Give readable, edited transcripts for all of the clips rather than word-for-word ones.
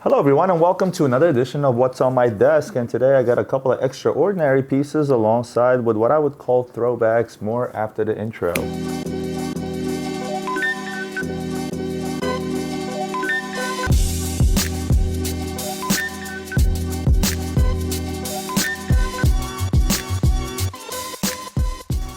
Hello everyone and welcome to another edition of What's on My Desk, and today I got a couple of extraordinary pieces alongside with what I would call throwbacks, more after the intro.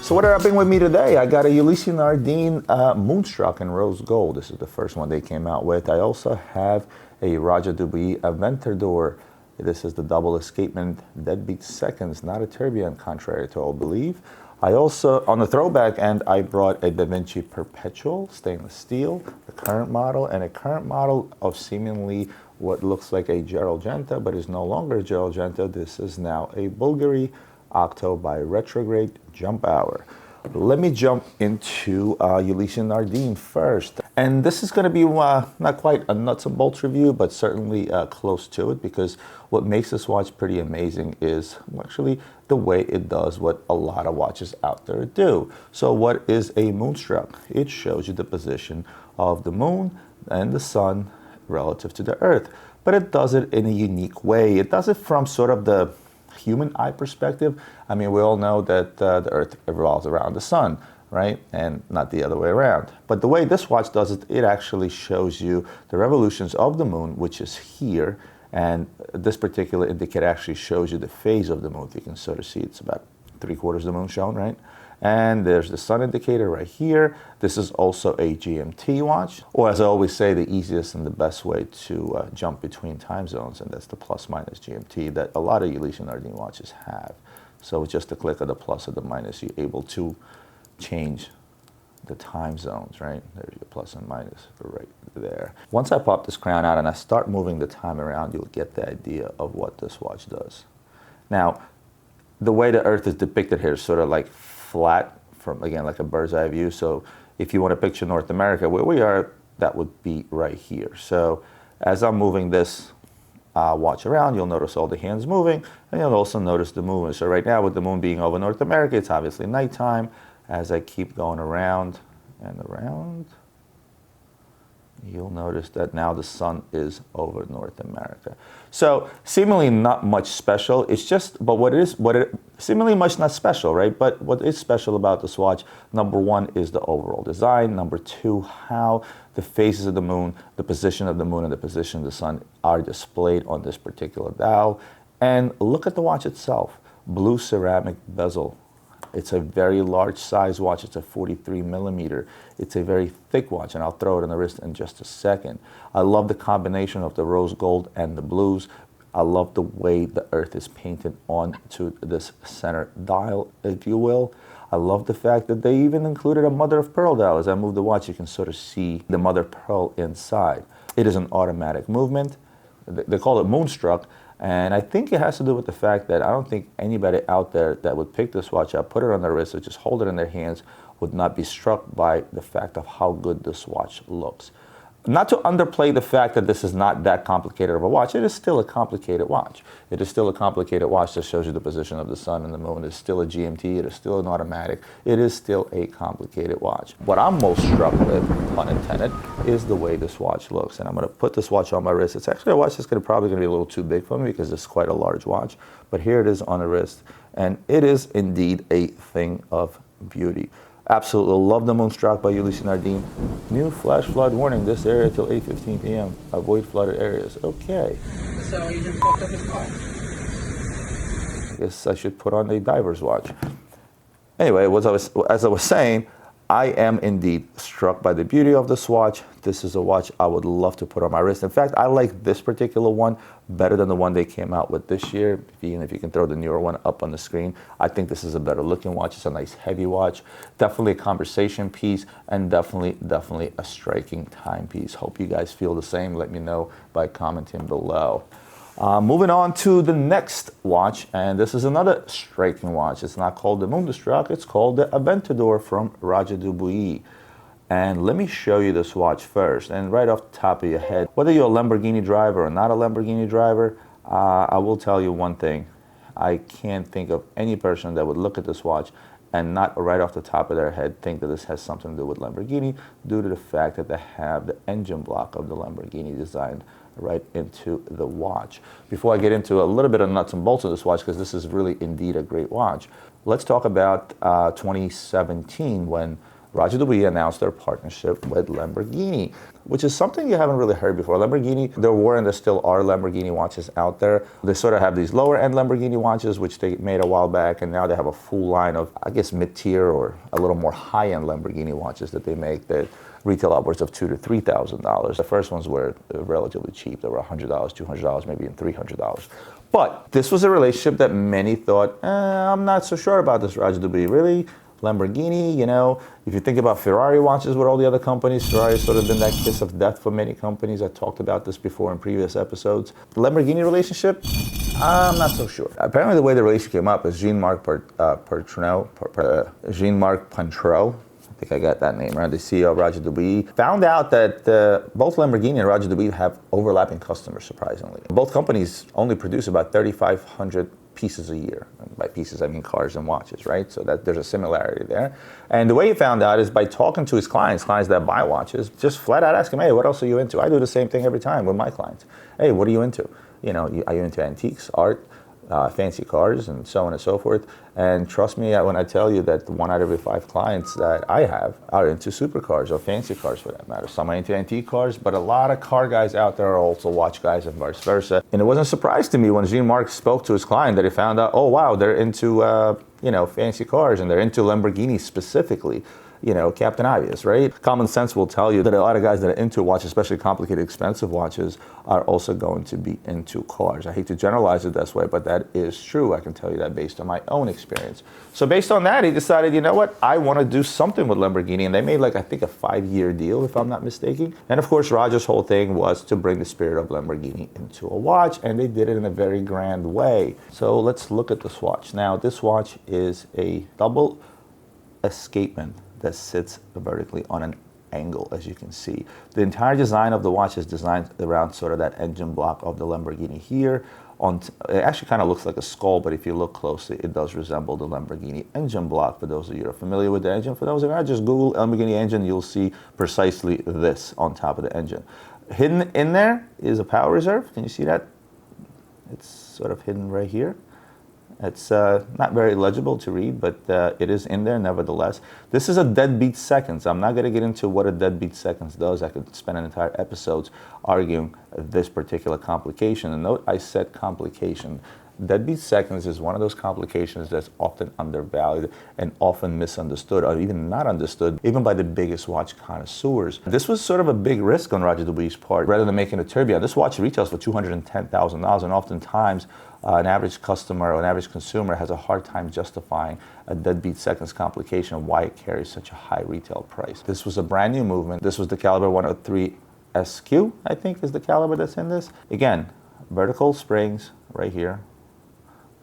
So what did I bring with me today? I got a Ulysse Nardin Moonstruck in rose gold. This is the first one they came out with. I also have a Dubuis Aventador. This is the double escapement deadbeat seconds, not a tourbillon, contrary to all belief. I also, on the throwback end, I brought a Da Vinci Perpetual stainless steel, the current model, and a current model of seemingly what looks like a Genta, but is no longer a Genta. This is now a Bulgari Octo by Retrograde jump hour. Let me jump into Ulysse Nardin first. And this is going to be not quite a nuts and bolts review, but certainly close to it, because what makes this watch pretty amazing is actually the way it does what a lot of watches out there do. So what is a Moonstruck? It shows you the position of the moon and the sun relative to the earth, but it does it in a unique way. It does it from sort of the human eye perspective. I mean, we all know that the earth revolves around the sun, right? And not the other way around. But the way this watch does it, it actually shows you the revolutions of the moon, which is here. And this particular indicator actually shows you the phase of the moon. You can sort of see it's about 3/4 of the moon shown, right? And there's the sun indicator right here. This is also a GMT watch, or as I always say, the easiest and the best way to jump between time zones, and that's the plus minus GMT that a lot of Ulysse Nardin watches have. So with just a click of the plus or the minus, you're able to change the time zones, right? There's your plus and minus right there. Once I pop this crown out and I start moving the time around, you'll get the idea of what this watch does. Now, the way the earth is depicted here is sort of like flat from, again, like a bird's eye view. So if you want to picture North America where we are, that would be right here. So as I'm moving this watch around, you'll notice all the hands moving, and you'll also notice the movement. So right now, with the moon being over North America, it's obviously nighttime. As I keep going around and around, you'll notice that now the sun is over North America. So seemingly not much special. It's just, but seemingly much not special, right? But what is special about this watch, number one, is the overall design. Number two, how the phases of the moon, the position of the moon and the position of the sun are displayed on this particular dial. And look at the watch itself, blue ceramic bezel. It's a very large size watch. It's a 43 millimeter. It's a very thick watch, and I'll throw it on the wrist in just a second. I love the combination of the rose gold and the blues. I love the way the earth is painted onto this center dial, if you will. I love the fact that they even included a mother of pearl dial. As I move the watch, you can sort of see the mother of pearl inside. It is an automatic movement. They call it Moonstruck. And I think it has to do with the fact that I don't think anybody out there that would pick this watch up, put it on their wrist, or just hold it in their hands, would not be struck by the fact of how good this watch looks. Not to underplay the fact that this is not that complicated of a watch. It is still a complicated watch. It is still a complicated watch that shows you the position of the sun and the moon. It is still a GMT. It is still an automatic. It is still a complicated watch. What I'm most struck with, pun intended, is the way this watch looks. And I'm going to put this watch on my wrist. It's actually a watch that's probably going to be a little too big for me because it's quite a large watch. But here it is on the wrist. And it is indeed a thing of beauty. Absolutely love the Moonstruck by Ulysse Nardin. New flash flood warning, this area till 8:15 p.m. Avoid flooded areas. Okay. So you just fucked up his car. I guess I should put on a diver's watch. Anyway, as I was saying, I am indeed struck by the beauty of this watch. This is a watch I would love to put on my wrist. In fact, I like this particular one better than the one they came out with this year. Even if you can throw the newer one up on the screen, I think this is a better looking watch. It's a nice heavy watch. Definitely a conversation piece, and definitely a striking timepiece. Hope you guys feel the same. Let me know by commenting below. Moving on to the next watch, and this is another striking watch. It's not called the Moonstruck, it's called the Aventador from Dubuis. And let me show you this watch first. And right off the top of your head, whether you're a Lamborghini driver or not a Lamborghini driver, I will tell you one thing. I can't think of any person that would look at this watch and not right off the top of their head think that this has something to do with Lamborghini, due to the fact that they have the engine block of the Lamborghini designed right into the watch. Before I get into a little bit of nuts and bolts of this watch, because this is really indeed a great watch, let's talk about 2017 when Roger Dubuis announced their partnership with Lamborghini, which is something you haven't really heard before. Lamborghini, there were and there still are Lamborghini watches out there. They sort of have these lower end Lamborghini watches, which they made a while back, and now they have a full line of, I guess, mid-tier or a little more high-end Lamborghini watches that they make that retail upwards of $2,000 to $3,000. The first ones were relatively cheap. They were $100, $200, maybe even $300. But this was a relationship that many thought, I'm not so sure about this, Roger Dubuis. Really? Lamborghini, you know, if you think about Ferrari watches with all the other companies, Ferrari's sort of been that kiss of death for many companies. I talked about this before in previous episodes. The Lamborghini relationship, I'm not so sure. Apparently the way the relationship came up is Jean-Marc Pintreau, I think I got that name right, the CEO of Roger Dubuis, found out that both Lamborghini and Roger Dubuis have overlapping customers, surprisingly. Both companies only produce about 3,500 pieces a year. And by pieces, I mean cars and watches, right? So that there's a similarity there. And the way he found out is by talking to his clients that buy watches, just flat out ask him, hey, what else are you into? I do the same thing every time with my clients. Hey, what are you into? You know, are you into antiques, art, fancy cars, and so on and so forth? And trust me when I tell you that 1 out of every 5 clients that I have are into supercars or fancy cars for that matter. Some are into antique cars, but a lot of car guys out there are also watch guys and vice versa. And it wasn't a surprise to me when Jean-Marc spoke to his client that he found out, oh wow, they're into fancy cars and they're into Lamborghini specifically. You know, Captain Obvious, right? Common sense will tell you that a lot of guys that are into watches, especially complicated, expensive watches, are also going to be into cars. I hate to generalize it this way, but that is true. I can tell you that based on my own experience. So based on that, he decided, you know what? I want to do something with Lamborghini, and they made I think a 5-year deal, if I'm not mistaken. And of course, Roger's whole thing was to bring the spirit of Lamborghini into a watch, and they did it in a very grand way. So let's look at this watch. Now, this watch is a double escapement that sits vertically on an angle, as you can see. The entire design of the watch is designed around sort of that engine block of the Lamborghini here. It actually kind of looks like a skull, but if you look closely, it does resemble the Lamborghini engine block. For those of you who are familiar with the engine, for those of you who are not, just Google Lamborghini engine, you'll see precisely this on top of the engine. Hidden in there is a power reserve. Can you see that? It's sort of hidden right here. It's not very legible to read, but it is in there nevertheless. This is a deadbeat seconds. I'm not going to get into what a deadbeat seconds does. I could spend an entire episode arguing this particular complication. And note I said complication. Deadbeat seconds is one of those complications that's often undervalued and often misunderstood, or even not understood, even by the biggest watch connoisseurs. This was sort of a big risk on Roger Dubuis' part. Rather than making a tourbillon, this watch retails for $210,000, and oftentimes an average customer or an average consumer has a hard time justifying a deadbeat seconds complication, why it carries such a high retail price. This was a brand new movement. This was the caliber 103 SQ, I think is the caliber that's in this. Again, vertical springs right here.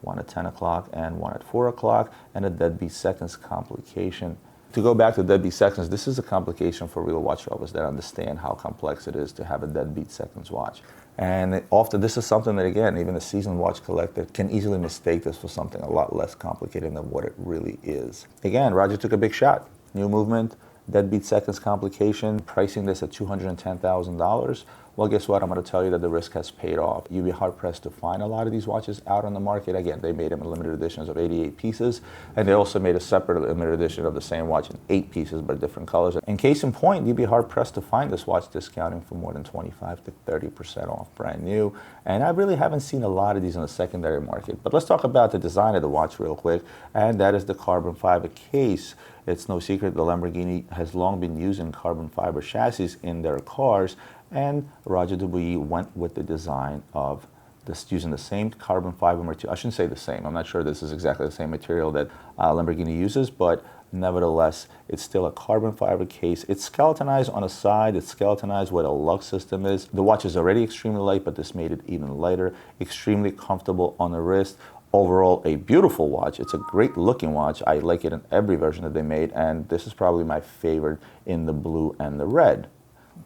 One at 10 o'clock and one at 4 o'clock, and a deadbeat seconds complication. To go back to deadbeat seconds, this is a complication for real watch lovers that understand how complex it is to have a deadbeat seconds watch. And often this is something that, again, even a seasoned watch collector can easily mistake this for something a lot less complicated than what it really is. Again, Roger took a big shot. New movement, deadbeat seconds complication, pricing this at $210,000. Well, guess what? I'm going to tell you that the risk has paid off. You'd be hard-pressed to find a lot of these watches out on the market. Again, they made them in limited editions of 88 pieces, and they also made a separate limited edition of the same watch in 8 pieces, but different colors. In case in point, you'd be hard-pressed to find this watch discounting for more than 25 to 30% off brand new, and I really haven't seen a lot of these in the secondary market. But let's talk about the design of the watch real quick, and that is the carbon fiber case. It's no secret the Lamborghini has long been using carbon fiber chassis in their cars, and Roger Dubuis went with the design of this using the same carbon fiber material. I shouldn't say the same. I'm not sure this is exactly the same material that Lamborghini uses, but nevertheless, it's still a carbon fiber case. It's skeletonized on the side. It's skeletonized where the lug system is. The watch is already extremely light, but this made it even lighter. Extremely comfortable on the wrist. Overall, a beautiful watch. It's a great looking watch. I like it in every version that they made, and this is probably my favorite in the blue and the red.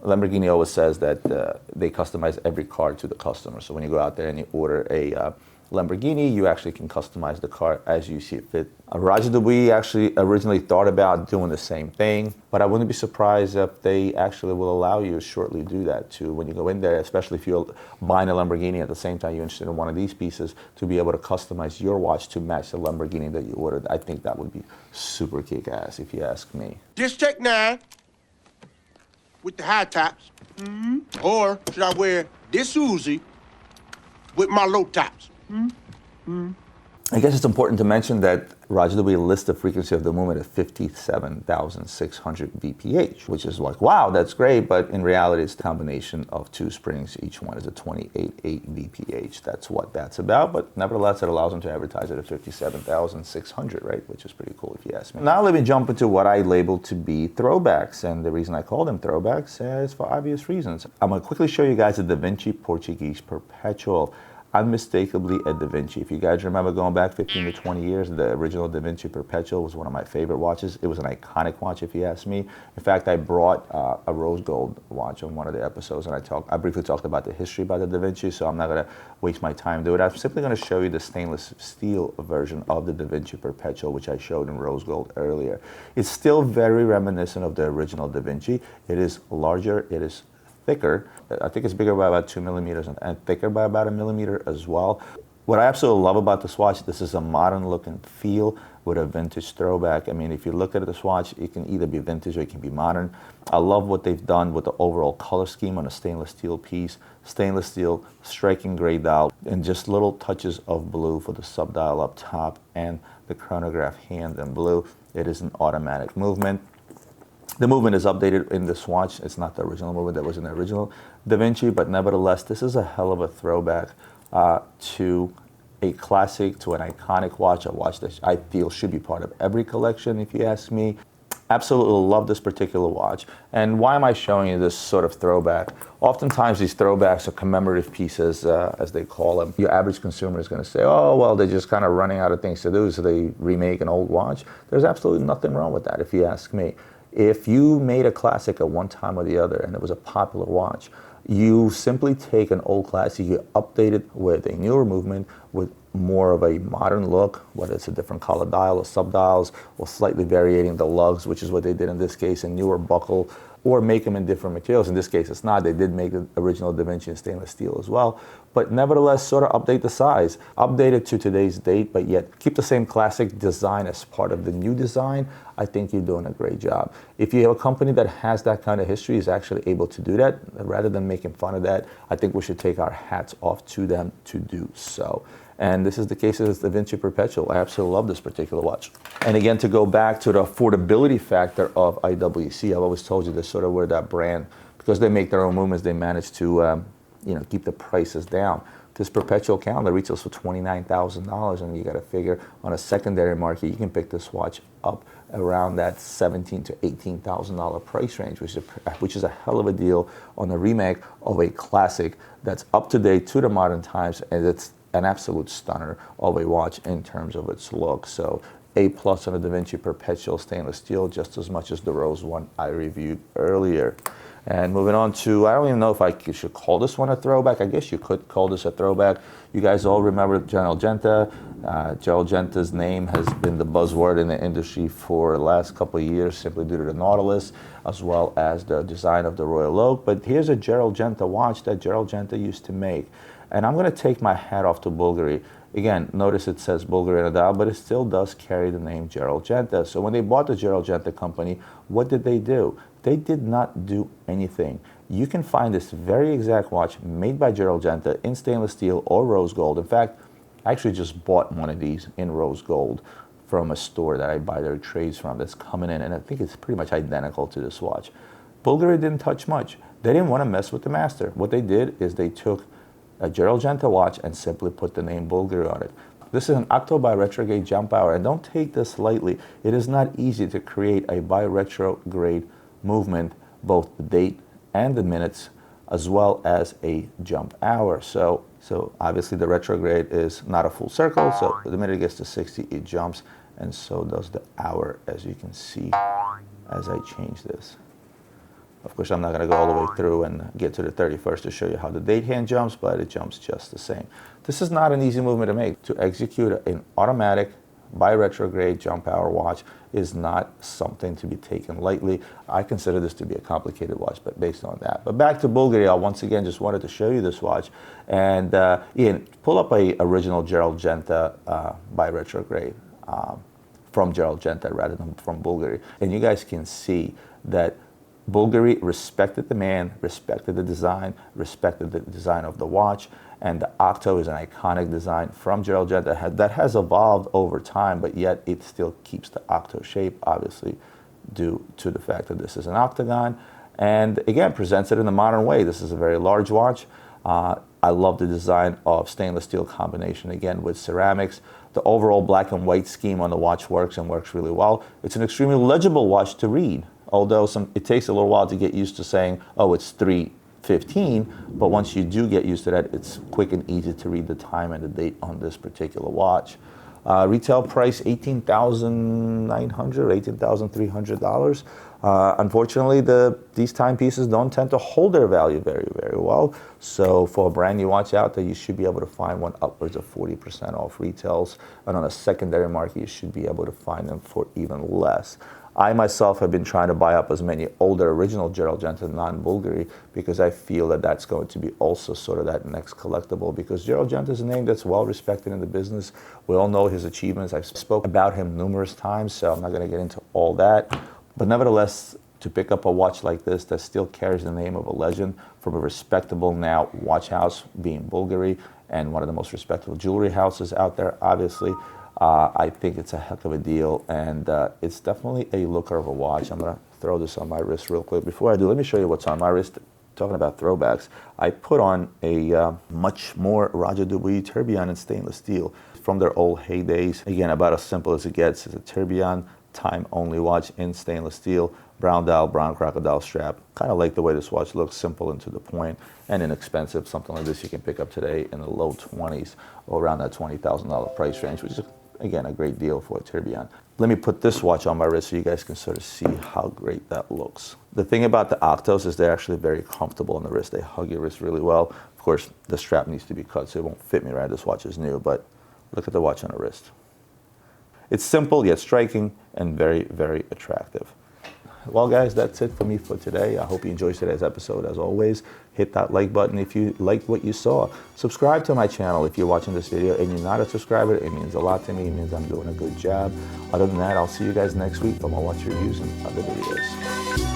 Lamborghini always says that they customize every car to the customer. So when you go out there and you order a Lamborghini, you actually can customize the car as you see fit. Raja Dubuis actually originally thought about doing the same thing, but I wouldn't be surprised if they actually will allow you to shortly do that too when you go in there, especially if you're buying a Lamborghini at the same time you're interested in one of these pieces, to be able to customize your watch to match the Lamborghini that you ordered. I think that would be super kick-ass if you ask me. This Tech 9 with the high tops, or should I wear this Uzi with my low tops? I guess it's important to mention that Raja Dubuis lists the frequency of the movement at 57,600 VPH, which is like, wow, that's great, but in reality, it's a combination of two springs. Each one is a 28.8 VPH. That's what that's about, but nevertheless, it allows them to advertise it at 57,600, right, which is pretty cool if you ask me. Now let me jump into what I labeled to be throwbacks, and the reason I call them throwbacks is for obvious reasons. I'm going to quickly show you guys the Da Vinci Portuguese Perpetual. Unmistakably a Da Vinci. If you guys remember going back 15 to 20 years, the original Da Vinci Perpetual was one of my favorite watches. It was an iconic watch, if you ask me. In fact, I brought a rose gold watch on one of the episodes, and I briefly talked about the history about the Da Vinci, so I'm not going to waste my time doing it. I'm simply going to show you the stainless steel version of the Da Vinci Perpetual, which I showed in rose gold earlier. It's still very reminiscent of the original Da Vinci. It is larger, it is thicker. I think it's bigger by about 2 millimeters and thicker by about 1 millimeter as well. What I absolutely love about this watch, this is a modern look and feel with a vintage throwback. I mean, if you look at this watch, it can either be vintage or it can be modern. I love what they've done with the overall color scheme on a stainless steel piece. Stainless steel, striking gray dial, and just little touches of blue for the sub dial up top and the chronograph hand in blue. It is an automatic movement. The movement is updated in this watch. It's not the original movement that was in the original Da Vinci, but nevertheless, this is a hell of a throwback to a classic, to an iconic watch, a watch that I feel should be part of every collection, if you ask me. Absolutely love this particular watch. And why am I showing you this sort of throwback? Oftentimes these throwbacks are commemorative pieces, as they call them. Your average consumer is going to say, oh, well, they're just kind of running out of things to do, so they remake an old watch. There's absolutely nothing wrong with that, if you ask me. If you made a classic at one time or the other and it was a popular watch, you simply take an old classic, you update it with a newer movement, with more of a modern look, whether it's a different color dial or sub-dials, or slightly varying the lugs, which is what they did in this case, a newer buckle, or make them in different materials. In this case, it's not. They did make the original Da Vinci in stainless steel as well. But nevertheless, sort of update the size. Update it to today's date, but yet keep the same classic design as part of the new design. I think you're doing a great job. If you have a company that has that kind of history, is actually able to do that, rather than making fun of that, I think we should take our hats off to them to do so. And this is the case of the Da Vinci Perpetual. I absolutely love this particular watch. And again, to go back to the affordability factor of IWC, I've always told you this sort of where that brand, because they make their own movements, they manage to keep the prices down. This Perpetual calendar retails for $29,000, and you got to figure on a secondary market, you can pick this watch up around that $17,000 to $18,000 price range, which is a hell of a deal on a remake of a classic that's up to date to the modern times, and it's an absolute stunner of a watch in terms of its look. So A+ on the Da Vinci Perpetual stainless steel, just as much as the rose one I reviewed earlier. And moving on to, I don't even know if I should call this one a throwback. I guess you could call this a throwback. You guys all remember General Genta. General Genta's name has been the buzzword in the industry for the last couple of years, simply due to the Nautilus, as well as the design of the Royal Oak. But here's a General Genta watch that General Genta used to make. And I'm going to take my hat off to Bulgari. Again, notice it says Bulgari on the dial, but it still does carry the name General Genta. So when they bought the General Genta company, what did they do? They did not do anything. You can find this very exact watch made by General Genta in stainless steel or rose gold. In fact, I actually just bought one of these in rose gold from a store that I buy their trades from that's coming in, and I think it's pretty much identical to this watch. Bulgari didn't touch much. They didn't want to mess with the master. What they did is they took a General Genta watch and simply put the name Bulgari on it. This is an Octo by Retrograde jump hour, and don't take this lightly. It is not easy to create a by retrograde movement, both the date and the minutes, as well as a jump hour. So obviously the retrograde is not a full circle, so the minute it gets to 60, it jumps, and so does the hour, as you can see as I change this. Of course, I'm not going to go all the way through and get to the 31st to show you how the date hand jumps, but it jumps just the same. This is not an easy movement to make. To execute an automatic by retrograde jump hour watch is not something to be taken lightly. I consider this to be a complicated watch, but based on that. But back to Bulgari, I once again just wanted to show you this watch. And Ian, pull up a original Gerald Genta by retrograde from Gerald Genta rather than from Bulgari. And you guys can see that Bulgari respected the man, respected the design of the watch, and the Octo is an iconic design from Gerald Genta that has evolved over time, but yet it still keeps the Octo shape, obviously due to the fact that this is an octagon, and again, presents it in a modern way. This is a very large watch. I love the design of stainless steel combination, again, with ceramics. The overall black and white scheme on the watch works and works really well. It's an extremely legible watch to read, although it takes a little while to get used to saying, oh, it's 3:15, but once you do get used to that, it's quick and easy to read the time and the date on this particular watch. Retail price $18,900, $18,300. Unfortunately, these timepieces don't tend to hold their value very, very well. So for a brand new watch out there, you should be able to find one upwards of 40% off retails. And on a secondary market, you should be able to find them for even less. I myself have been trying to buy up as many older original Gerald Genta non-Bulgari because I feel that that's going to be also sort of that next collectible, because Gerald Genta is a name that's well respected in the business. We all know his achievements. I've spoken about him numerous times, so I'm not going to get into all that. But nevertheless, to pick up a watch like this that still carries the name of a legend from a respectable now watch house, being Bulgari, and one of the most respectable jewelry houses out there, obviously, I think it's a heck of a deal, and it's definitely a looker of a watch. I'm going to throw this on my wrist real quick. Before I do, let me show you what's on my wrist. Talking about throwbacks, I put on a much more Roger Dubuis tourbillon in stainless steel from their old heydays. Again, about as simple as it gets. It's a tourbillon time-only watch in stainless steel, brown dial, brown crocodile strap. Kind of like the way this watch looks, simple and to the point, and inexpensive. Something like this you can pick up today in the low 20s or around that $20,000 price range, which is, again, a great deal for a tourbillon. Let me put this watch on my wrist so you guys can sort of see how great that looks. The thing about the Octos is they're actually very comfortable on the wrist. They hug your wrist really well. Of course, the strap needs to be cut so it won't fit me right. This watch is new, but look at the watch on the wrist. It's simple yet striking and very, very attractive. Well, guys, that's it for me for today. I hope you enjoyed today's episode. As always, hit that like button if you liked what you saw. Subscribe to my channel if you're watching this video and you're not a subscriber. It means a lot to me. It means I'm doing a good job. Other than that, I'll see you guys next week for more watch reviews and other videos.